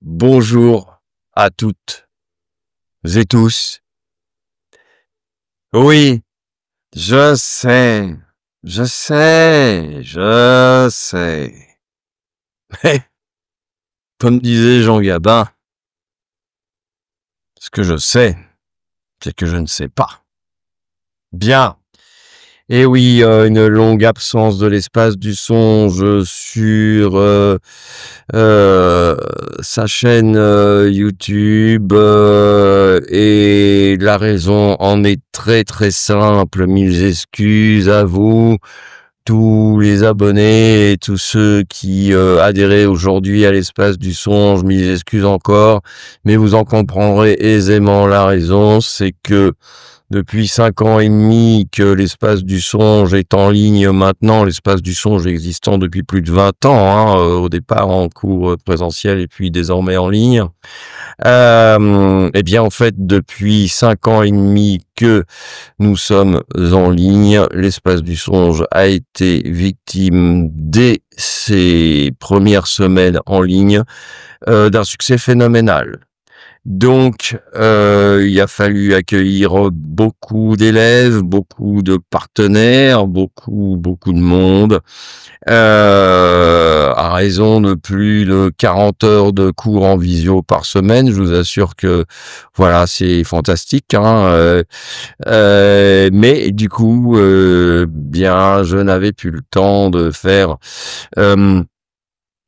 Bonjour à toutes et tous. Oui, je sais, je sais. Mais, comme disait Jean Gabin, ce que je sais, c'est que je ne sais pas. Bien. Et oui, une longue absence de l'espace du songe sur sa chaîne YouTube, et la raison en est très très simple. Mille excuses à vous, tous les abonnés et tous ceux qui adhéraient aujourd'hui à l'espace du songe. Mille excuses encore, mais vous en comprendrez aisément la raison. C'est que depuis 5 ans et demi que l'espace du songe est en ligne maintenant, l'espace du songe existant depuis plus de 20 ans, hein, au départ en cours présentiel et puis désormais en ligne. Eh bien, en fait, depuis 5 ans et demi que nous sommes en ligne, l'espace du songe a été victime dès ses premières semaines en ligne d'un succès phénoménal. Donc, il a fallu accueillir beaucoup d'élèves, beaucoup de partenaires, beaucoup de monde, à raison de plus de 40 heures de cours en visio par semaine. Je vous assure que, voilà, c'est fantastique, hein, mais du coup, bien, je n'avais plus le temps de faire, hem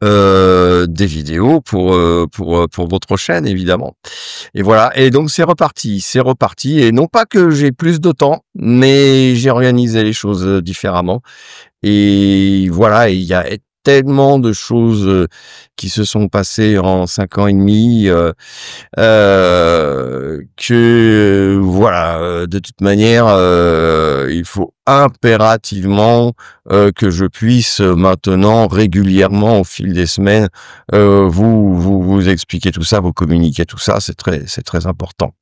des vidéos pour votre chaîne, évidemment. Et voilà, et donc c'est reparti, et non pas que j'ai plus de temps, mais j'ai organisé les choses différemment. Et voilà, et il y a tellement de choses qui se sont passées en 5 ans et demi, que voilà, de toute manière, il faut impérativement que je puisse maintenant régulièrement au fil des semaines vous expliquer tout ça, vous communiquer tout ça. C'est très important.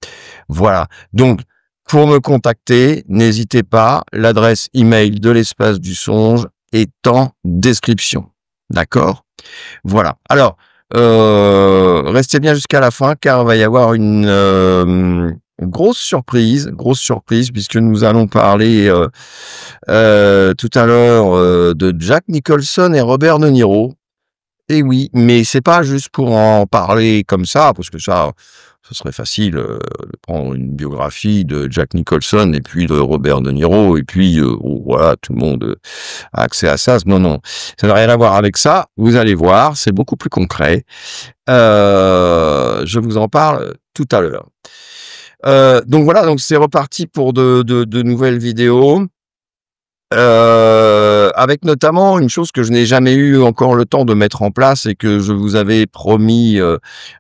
Voilà. Donc, pour me contacter, n'hésitez pas. L'adresse email de l'espace du songe est en description. D'accord? Voilà. Alors, restez bien jusqu'à la fin, car il va y avoir une grosse surprise, puisque nous allons parler tout à l'heure de Jack Nicholson et Robert De Niro. Et oui, mais c'est pas juste pour en parler comme ça, parce que ça, ce serait facile de prendre une biographie de Jack Nicholson et puis de Robert De Niro, et puis voilà, tout le monde a accès à ça. Non, non, ça n'a rien à voir avec ça. Vous allez voir, c'est beaucoup plus concret. Je vous en parle tout à l'heure. Donc voilà, donc c'est reparti pour de nouvelles vidéos. Avec notamment une chose que je n'ai jamais eu encore le temps de mettre en place et que je vous avais promis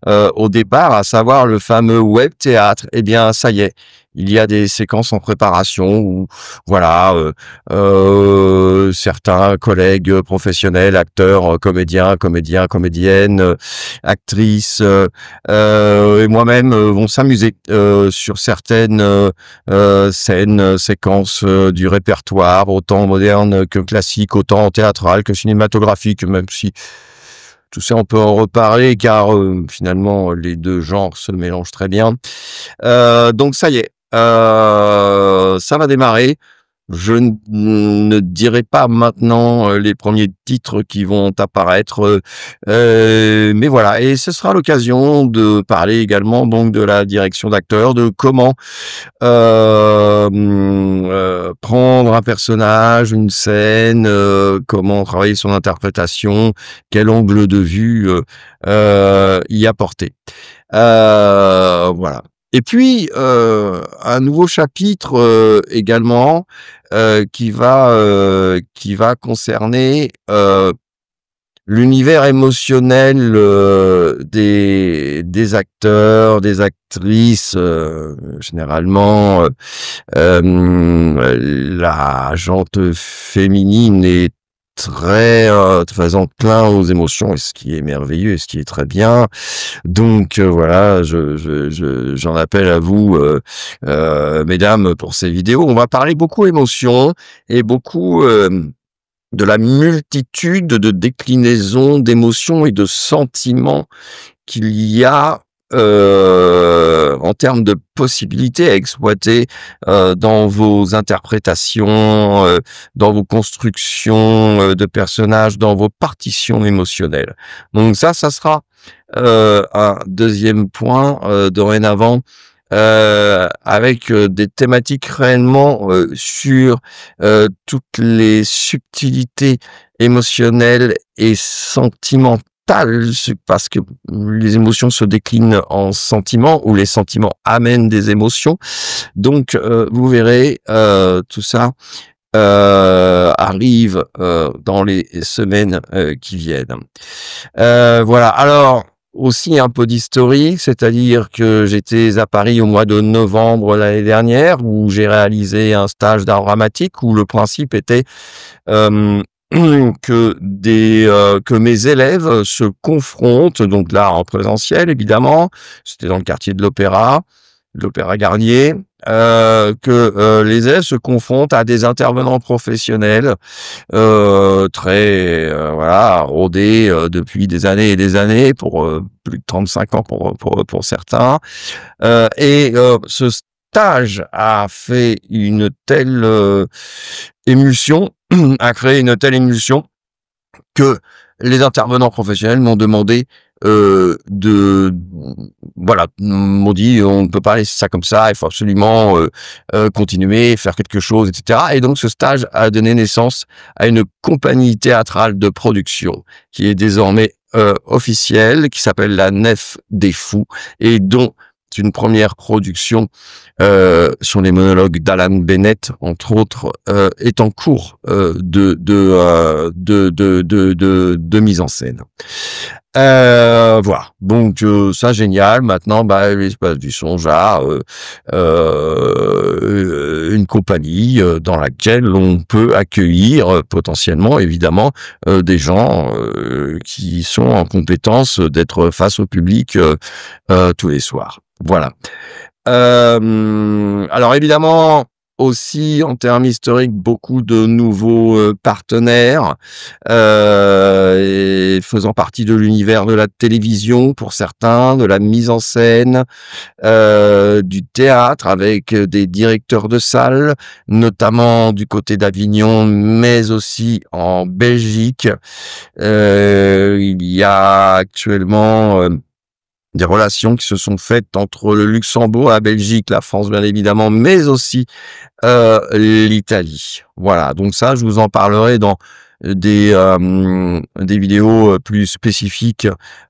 au départ, à savoir le fameux web théâtre. Eh bien, ça y est, il y a des séquences en préparation où, voilà, certains collègues professionnels, acteurs, comédiennes, actrices, et moi-même vont s'amuser sur certaines scènes, séquences du répertoire, autant moderne que classique, autant théâtral que cinématographique, même si tout ça on peut en reparler, car finalement les deux genres se mélangent très bien. Donc ça y est, ça va démarrer. Je ne dirai pas maintenant les premiers titres qui vont apparaître, mais voilà, et ce sera l'occasion de parler également donc de la direction d'acteur, de comment prendre un personnage, une scène, comment travailler son interprétation, quel angle de vue y apporter. Voilà. Et puis un nouveau chapitre également qui va concerner l'univers émotionnel des acteurs, des actrices, généralement la jante féminine est très enclin aux émotions, et ce qui est merveilleux et ce qui est très bien. Donc voilà, j'en appelle à vous, mesdames, pour ces vidéos. On va parler beaucoup émotions et beaucoup de la multitude de déclinaisons d'émotions et de sentiments qu'il y a en termes de possibilités à exploiter dans vos interprétations, dans vos constructions de personnages, dans vos partitions émotionnelles. Donc ça sera un deuxième point dorénavant, avec des thématiques réellement sur toutes les subtilités émotionnelles et sentimentales, parce que les émotions se déclinent en sentiments ou les sentiments amènent des émotions. Donc vous verrez, tout ça arrive dans les semaines qui viennent. Voilà. Alors, aussi un peu d'historique, c'est-à-dire que j'étais à Paris au mois de novembre l'année dernière, où j'ai réalisé un stage d'art dramatique où le principe était euh, que mes élèves se confrontent, donc là en présentiel évidemment, c'était dans le quartier de l'Opéra Garnier, que les élèves se confrontent à des intervenants professionnels très voilà, rodés depuis des années et des années, pour plus de 35 ans pour certains. Ce stage a fait une telle émulsion, a créé une telle émulsion que les intervenants professionnels m'ont demandé m'ont dit on ne peut pas laisser ça comme ça, il faut absolument continuer, faire quelque chose, etc. Et donc ce stage a donné naissance à une compagnie théâtrale de production qui est désormais officielle, qui s'appelle la Nef des Fous, et dont une première production sur les monologues d'Alan Bennett, entre autres, est en cours de mise en scène. Voilà. Donc ça génial. Maintenant, l'espace du songe a une compagnie dans laquelle on peut accueillir potentiellement, évidemment, des gens qui sont en compétence d'être face au public tous les soirs. Voilà. Alors évidemment, aussi en termes historiques, beaucoup de nouveaux partenaires et faisant partie de l'univers de la télévision pour certains, de la mise en scène, du théâtre avec des directeurs de salles, notamment du côté d'Avignon, mais aussi en Belgique. Il y a actuellement des relations qui se sont faites entre le Luxembourg, la Belgique, la France bien évidemment, mais aussi l'Italie. Voilà, donc ça, je vous en parlerai dans des vidéos plus spécifiques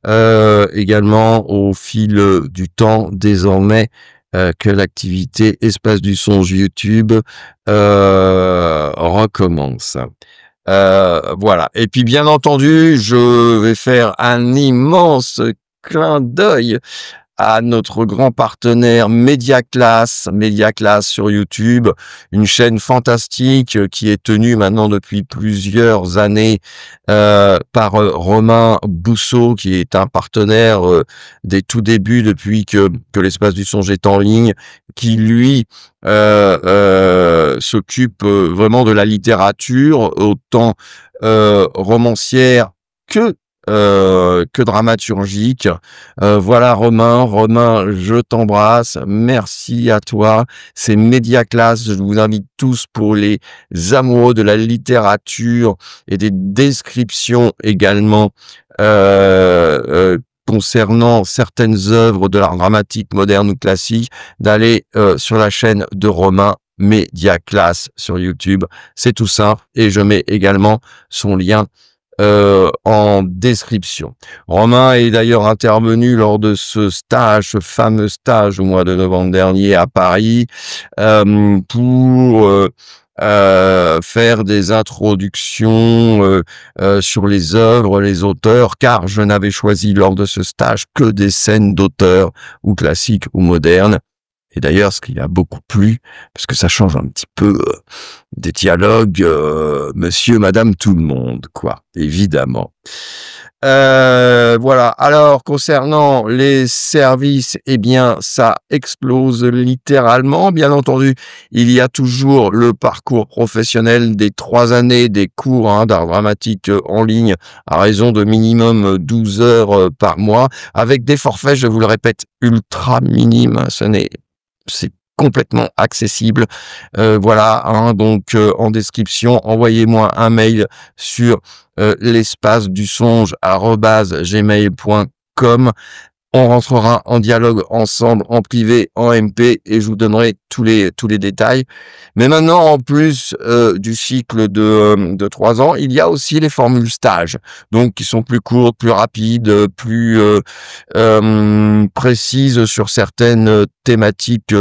également au fil du temps, désormais que l'activité Espace du Songe YouTube recommence. Voilà. Et puis bien entendu, je vais faire un immense clin d'œil à notre grand partenaire Mediaclass sur YouTube, une chaîne fantastique qui est tenue maintenant depuis plusieurs années par Romain Bousseau, qui est un partenaire des tout débuts depuis que l'espace du songe est en ligne, qui lui s'occupe vraiment de la littérature, autant romancière que dramaturgique. Voilà Romain, je t'embrasse, merci à toi. C'est Mediaclass, je vous invite tous, pour les amoureux de la littérature et des descriptions également concernant certaines œuvres de l'art dramatique moderne ou classique, d'aller sur la chaîne de Romain, Mediaclass sur YouTube. C'est tout simple, et je mets également son lien en description. Romain est d'ailleurs intervenu lors de ce fameux stage au mois de novembre dernier à Paris, pour faire des introductions sur les œuvres, les auteurs, car je n'avais choisi lors de ce stage que des scènes d'auteurs, ou classiques ou modernes. Et d'ailleurs, ce qui a beaucoup plu, parce que ça change un petit peu des dialogues monsieur, madame, tout le monde, quoi, évidemment. Voilà. Alors, concernant les services, eh bien, ça explose littéralement. Bien entendu, il y a toujours le parcours professionnel des 3 années des cours d'art dramatique en ligne à raison de minimum 12 heures par mois, avec des forfaits, je vous le répète, ultra minimes. C'est complètement accessible. Voilà, donc en description, envoyez-moi un mail sur l'espace du songe@gmail.com. On rentrera en dialogue ensemble, en privé, en MP, et je vous donnerai tous les détails. Mais maintenant, en plus du cycle de 3 ans, il y a aussi les formules stages, donc qui sont plus courtes, plus rapides, plus précises sur certaines thématiques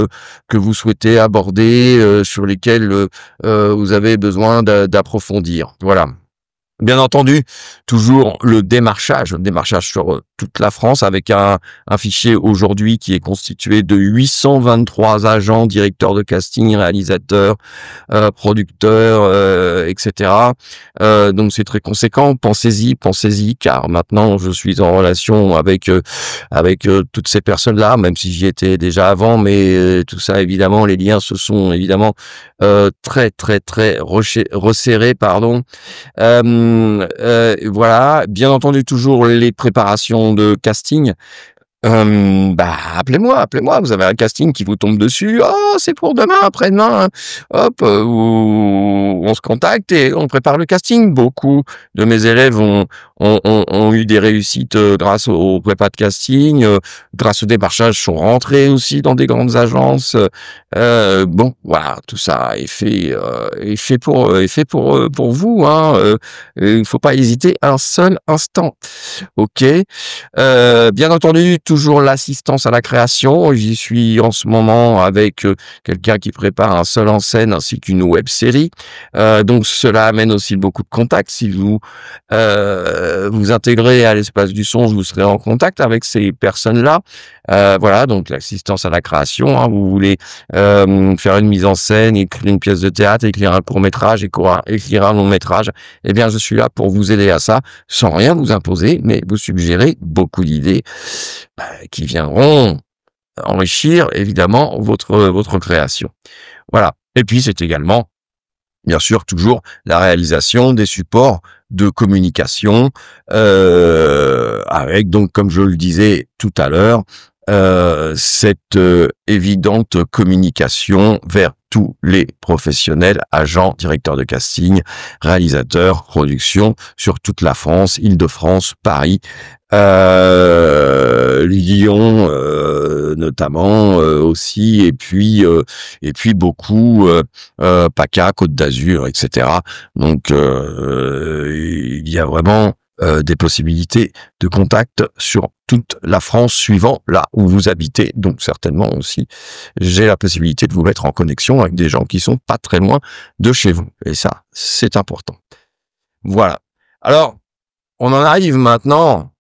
que vous souhaitez aborder, sur lesquelles vous avez besoin d'approfondir. Voilà. Bien entendu, toujours le démarchage sur toute la France, avec un fichier aujourd'hui qui est constitué de 823 agents, directeurs de casting, réalisateurs, producteurs, etc. Donc c'est très conséquent. Pensez-y, car maintenant je suis en relation avec toutes ces personnes-là, même si j'y étais déjà avant, mais tout ça, évidemment, les liens se sont évidemment très resserrés, pardon. Voilà, bien entendu, toujours les préparations de casting. Appelez-moi, vous avez un casting qui vous tombe dessus, oh, c'est pour demain, après-demain, hop, on se contacte et on prépare le casting. Beaucoup de mes élèves ont eu des réussites grâce au prépa de casting, grâce au démarchage, sont rentrés aussi dans des grandes agences. Bon, voilà, tout ça est fait pour vous, il ne faut pas hésiter un seul instant. Ok. Bien entendu, toujours l'assistance à la création. J'y suis en ce moment avec quelqu'un qui prépare un seul en scène ainsi qu'une web série. Donc cela amène aussi beaucoup de contacts. Si vous vous intégrez à l'espace du son, vous serez en contact avec ces personnes-là. Voilà, donc l'assistance à la création. Vous voulez faire une mise en scène, écrire une pièce de théâtre, écrire un court-métrage, écrire un long-métrage. Eh bien, je suis là pour vous aider à ça, sans rien vous imposer, mais vous suggérer beaucoup d'idées qui viendront enrichir évidemment votre création. Voilà. Et puis c'est également, bien sûr, toujours la réalisation des supports de communication avec, donc, comme je le disais tout à l'heure, cette évidente communication vers tous les professionnels, agents, directeurs de casting, réalisateurs, production, sur toute la France, Île-de-France, Paris, Lyon notamment aussi, et puis beaucoup PACA, Côte d'Azur, etc. Donc il y a vraiment des possibilités de contact sur toute la France, suivant là où vous habitez. Donc certainement aussi, j'ai la possibilité de vous mettre en connexion avec des gens qui sont pas très loin de chez vous. Et ça, c'est important. Voilà. Alors, on en arrive maintenant.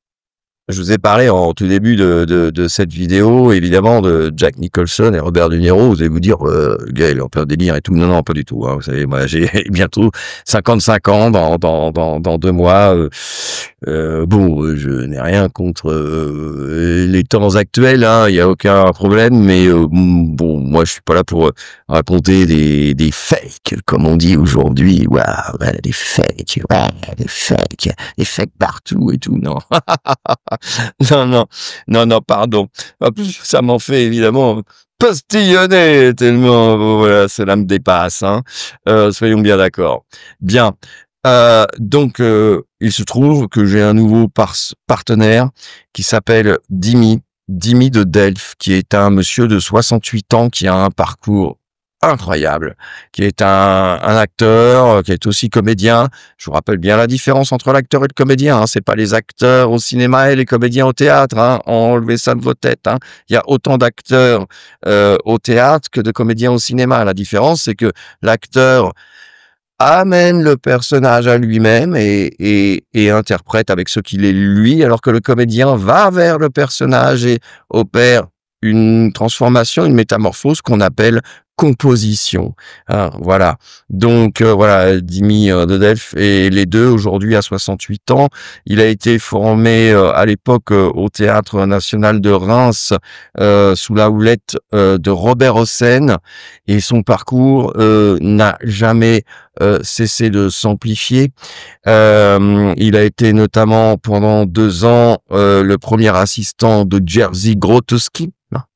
Je vous ai parlé en tout début de cette vidéo, évidemment, de Jack Nicholson et Robert De Niro. Vous allez vous dire, le gars, il est en plein délire et tout. Non, non, pas du tout. Vous savez, moi, j'ai bientôt 55 ans dans 2 mois. Bon, je n'ai rien contre les temps actuels. Il y a aucun problème. Mais bon, moi, je suis pas là pour raconter des fakes, comme on dit aujourd'hui. Waouh, voilà, des fakes, des fakes partout et tout. Non. Non, pardon. En plus, ça m'en fait évidemment postillonner tellement, voilà, cela me dépasse, soyons bien d'accord. Bien. Donc, il se trouve que j'ai un nouveau partenaire qui s'appelle Dimi de Delft, qui est un monsieur de 68 ans qui a un parcours incroyable, qui est un acteur, qui est aussi comédien. Je vous rappelle bien la différence entre l'acteur et le comédien. C'est pas les acteurs au cinéma et les comédiens au théâtre. Enlevez ça de vos têtes. Il y a autant d'acteurs au théâtre que de comédiens au cinéma. La différence, c'est que l'acteur amène le personnage à lui-même et interprète avec ce qu'il est lui, alors que le comédien va vers le personnage et opère une transformation, une métamorphose qu'on appelle composition. Hein, voilà. Donc voilà, Dimi de Delphes et les deux aujourd'hui à 68 ans. Il a été formé à l'époque au Théâtre National de Reims sous la houlette de Robert Hossein, et son parcours n'a jamais cessé de s'amplifier. Il a été notamment pendant 2 ans le premier assistant de Jerzy Grotowski.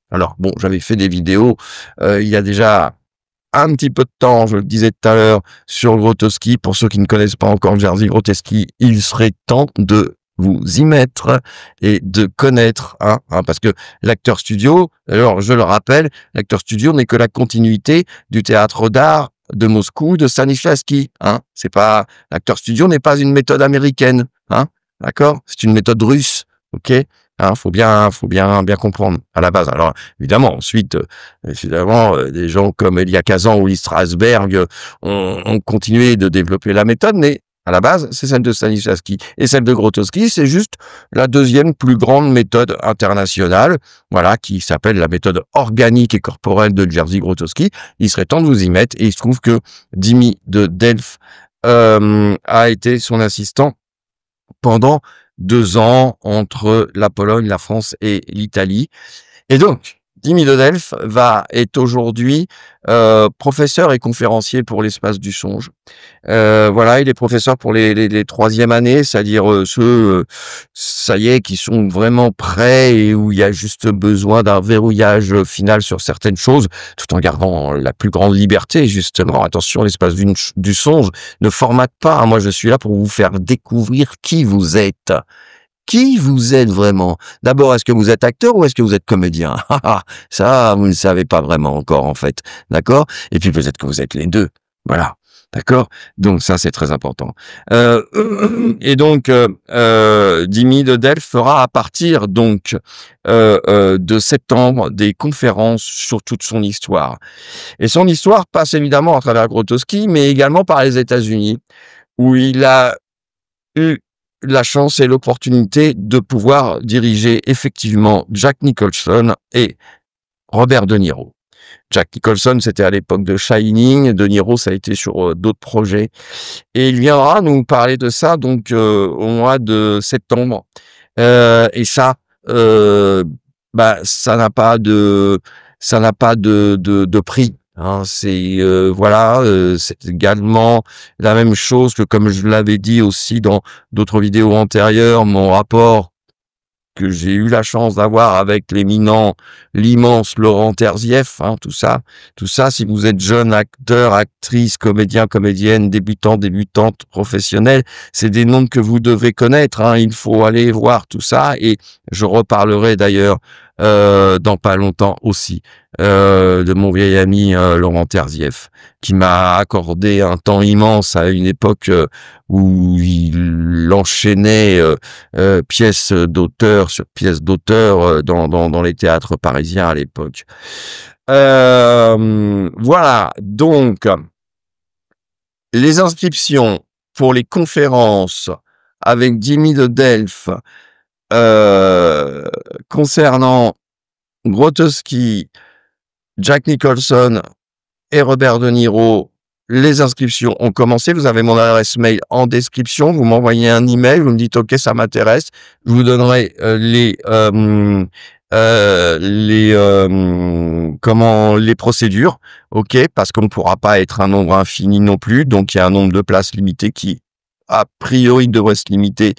Alors bon, j'avais fait des vidéos il y a déjà un petit peu de temps, je le disais tout à l'heure, sur Grotowski. Pour ceux qui ne connaissent pas encore Jerzy Grotowski, il serait temps de vous y mettre et de connaître, parce que l'acteur studio, alors je le rappelle, l'acteur studio n'est que la continuité du théâtre d'art de Moscou de Stanislavski. C'est pas, l'acteur studio n'est pas une méthode américaine, d'accord? C'est une méthode russe, ok? Faut bien comprendre à la base. Alors évidemment, ensuite, évidemment, des gens comme Elia Kazan ou Lee Strasberg ont continué de développer la méthode, mais à la base, c'est celle de Stanislavski. Et celle de Grotowski, c'est juste la deuxième plus grande méthode internationale, voilà, qui s'appelle la méthode organique et corporelle de Jerzy Grotowski. Il serait temps de vous y mettre, et il se trouve que Dimi de Delphes a été son assistant pendant 2 ans entre la Pologne, la France et l'Italie. Et donc, Dimi de Delphes est aujourd'hui professeur et conférencier pour l'espace du songe. Voilà, il est professeur pour les troisième années, c'est-à-dire ceux, ça y est, qui sont vraiment prêts et où il y a juste besoin d'un verrouillage final sur certaines choses, tout en gardant la plus grande liberté, justement. Attention, l'espace du songe ne formate pas. Moi, je suis là pour vous faire découvrir qui vous êtes. Qui vous êtes vraiment? D'abord, est-ce que vous êtes acteur ou est-ce que vous êtes comédien? Ça, vous ne savez pas vraiment encore, en fait. D'accord? Et puis peut-être que vous êtes les deux. Voilà. D'accord? Donc ça, c'est très important. Et donc, Dimi de Delphes fera à partir donc de septembre des conférences sur toute son histoire. Et son histoire passe évidemment à travers Grotowski, mais également par les États-Unis, où il a eu la chance et l'opportunité de pouvoir diriger effectivement Jack Nicholson et Robert De Niro. Jack Nicholson, c'était à l'époque de Shining. De Niro, ça a été sur d'autres projets. Et il viendra nous parler de ça donc au mois de septembre. Et ça, ça n'a pas de prix. C'est voilà, c'est également la même chose que, comme je l'avais dit aussi dans d'autres vidéos antérieures, mon rapport que j'ai eu la chance d'avoir avec l'immense Laurent Terzieff, tout ça, si vous êtes jeune acteur, actrice, comédien, comédienne, débutante, professionnel, c'est des noms que vous devez connaître, il faut aller voir tout ça, et je reparlerai d'ailleurs dans pas longtemps aussi de mon vieil ami Laurent Terzieff, qui m'a accordé un temps immense à une époque où il enchaînait pièces d'auteur sur pièces d'auteur dans les théâtres parisiens à l'époque. Voilà, donc les inscriptions pour les conférences avec Dimi de Delphes concernant Grotowski, Jack Nicholson et Robert De Niro, les inscriptions ont commencé. Vous avez mon adresse mail en description. Vous m'envoyez un email, vous me dites OK, ça m'intéresse. Je vous donnerai les procédures, OK, parce qu'on ne pourra pas être un nombre infini non plus. Donc il y a un nombre de places limité qui a priori devrait se limiter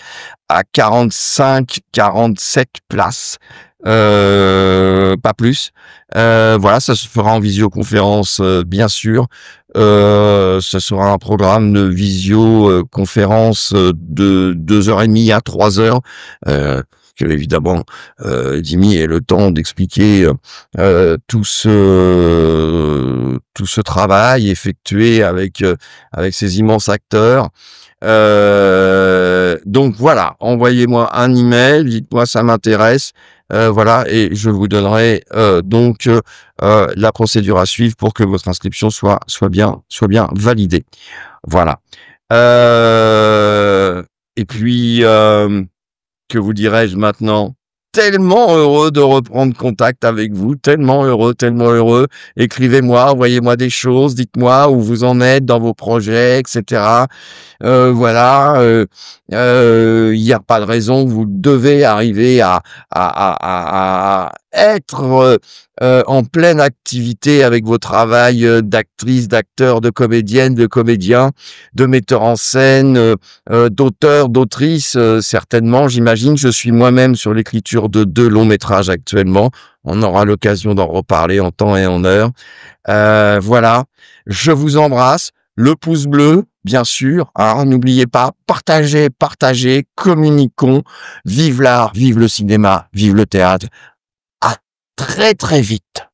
à 45, 47 places. Pas plus. Voilà, ça se fera en visioconférence, bien sûr. Ce sera un programme de visioconférence de 2h30 à 3h. Que évidemment, Dimi ait le temps d'expliquer tout ce travail effectué avec ces immenses acteurs. Donc voilà, envoyez-moi un email, dites-moi ça m'intéresse. Voilà, et je vous donnerai donc la procédure à suivre pour que votre inscription soit bien validée. Voilà. Et puis que vous dirais-je maintenant? tellement heureux de reprendre contact avec vous, tellement heureux, tellement heureux. Écrivez-moi, envoyez-moi des choses, dites-moi où vous en êtes dans vos projets, etc. Voilà, il n'y a pas de raison, vous devez arriver à être en pleine activité avec vos travails d'actrice, d'acteur, de comédienne, de comédien, de metteur en scène, d'auteur, d'autrice, certainement, j'imagine. Je suis moi-même sur l'écriture de 2 longs métrages actuellement. On aura l'occasion d'en reparler en temps et en heure. Voilà, je vous embrasse. Le pouce bleu, bien sûr, hein, n'oubliez pas, partagez, partagez, communiquons. Vive l'art, vive le cinéma, vive le théâtre. À très très vite.